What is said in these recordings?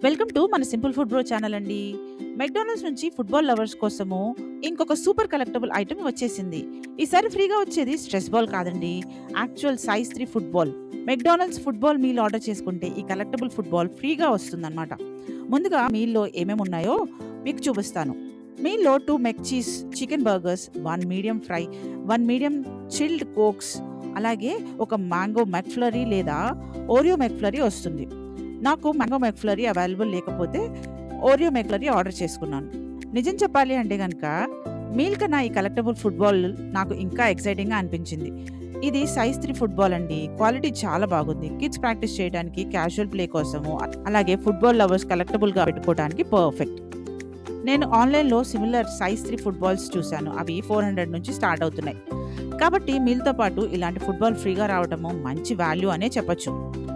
Welcome to మన simple food bro channel అండి. McDonald's నుంచి ఫుట్బాల్ లవర్స్ కోసము ఇంకొక సూపర్ కలెక్టబుల్ ఐటమ్ వచ్చేసింది. ఈసారి ఫ్రీగా వచ్చేది స్ట్రెస్ బాల్ కాదండి, actual size 3 football. McDonald's football meal order చేసుకుంటే ఈ కలెక్టబుల్ ఫుట్బాల్ ఫ్రీగా వస్తుందన్నమాట. ముందుగా మీల్లో ఏమేమి ఉన్నాయో మీకు చూపిస్తాను. మీల్లో 2 McCheese chicken burgers, 1 medium fry, 1 medium chilled Cokes, అలాగే ఒక మ్యాంగో మెక్ఫ్లరీ లేదా ఓరియో మెక్ఫ్లరీ వస్తుంది. నాకు మ్యాంగో మెక్ఫ్లరీ అవైలబుల్ లేకపోతే ఓరియో మెక్ఫ్లరీ ఆర్డర్ చేసుకున్నాను. నిజం చెప్పాలి అంటే కనుక మీల్ కన్నా ఈ కలెక్టబుల్ ఫుట్బాల్ నాకు ఇంకా ఎక్సైటింగ్గా అనిపించింది. ఇది సైజ్ 3 ఫుట్బాల్ అండి. క్వాలిటీ చాలా బాగుంది. కిడ్స్ ప్రాక్టీస్ చేయడానికి, క్యాజువల్ ప్లే కోసము, అలాగే ఫుట్బాల్ లవర్స్ కలెక్టబుల్గా పెట్టుకోవడానికి పర్ఫెక్ట్. నేను ఆన్లైన్లో సిమిలర్ సైజ్ 3 ఫుట్బాల్స్ చూశాను. అవి 400 నుంచి స్టార్ట్ అవుతున్నాయి. కాబట్టి మీల్తో పాటు ఇలాంటి ఫుట్బాల్ ఫ్రీగా రావడము మంచి వాల్యూ అనే చెప్పొచ్చు.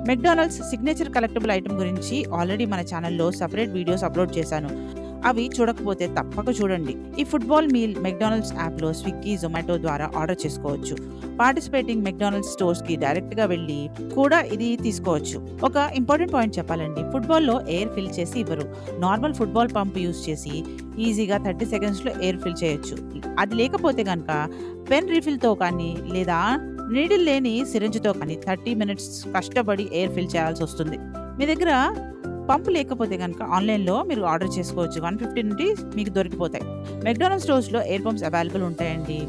మెక్డానల్డ్స్ సిగ్నేచర్ కలెక్టబుల్ ఐటమ్ గురించి ఆల్రెడీ మన ఛానల్లో సపరేట్ వీడియోస్ అప్లోడ్ చేశాను. అవి చూడకపోతే తప్పక చూడండి. ఈ ఫుట్బాల్ మీల్ మెక్డానల్డ్స్ యాప్లో స్విగ్గీ, జొమాటో ద్వారా ఆర్డర్ చేసుకోవచ్చు. పార్టిసిపేటింగ్ మెక్డానల్డ్స్ స్టోర్స్కి డైరెక్ట్గా వెళ్ళి కూడా ఇది తీసుకోవచ్చు. ఒక ఇంపార్టెంట్ పాయింట్ చెప్పాలండి, ఫుట్బాల్లో ఎయిర్ ఫిల్ చేసి ఇవ్వరు. నార్మల్ ఫుట్బాల్ పంప్ యూస్ చేసి ఈజీగా 30 సెకండ్స్లో ఎయిర్ ఫిల్ చేయొచ్చు. అది లేకపోతే కనుక పెన్ రీఫిల్తో కానీ లేదా నీడిల్ లేని సిరింజ్తో కానీ 30 మినిట్స్ కష్టపడి ఎయిర్ ఫిల్ చేయాల్సి వస్తుంది. మీ దగ్గర పంపు లేకపోతే కనుక ఆన్లైన్లో మీరు ఆర్డర్ చేసుకోవచ్చు. 150 నుండి మీకు దొరికిపోతాయి. మెక్డానల్డ్స్ స్టోర్స్లో ఎయిర్ పంప్స్ అవైలబుల్ ఉంటాయండి.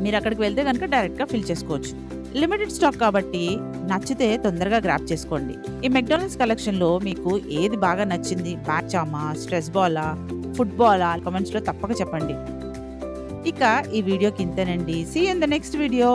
మీరు అక్కడికి వెళ్తే కనుక డైరెక్ట్గా ఫిల్ చేసుకోవచ్చు. లిమిటెడ్ స్టాక్ కాబట్టి నచ్చితే తొందరగా గ్రాప్ చేసుకోండి. ఈ మెక్డానల్డ్స్ కలెక్షన్లో మీకు ఏది బాగా నచ్చింది? బ్యాచామా, స్ట్రెస్ బాలా, ఫుట్బాలా? కామెంట్స్లో తప్పక చెప్పండి. ఇక ఈ వీడియోకి ఇంతేనండి. See in the next video.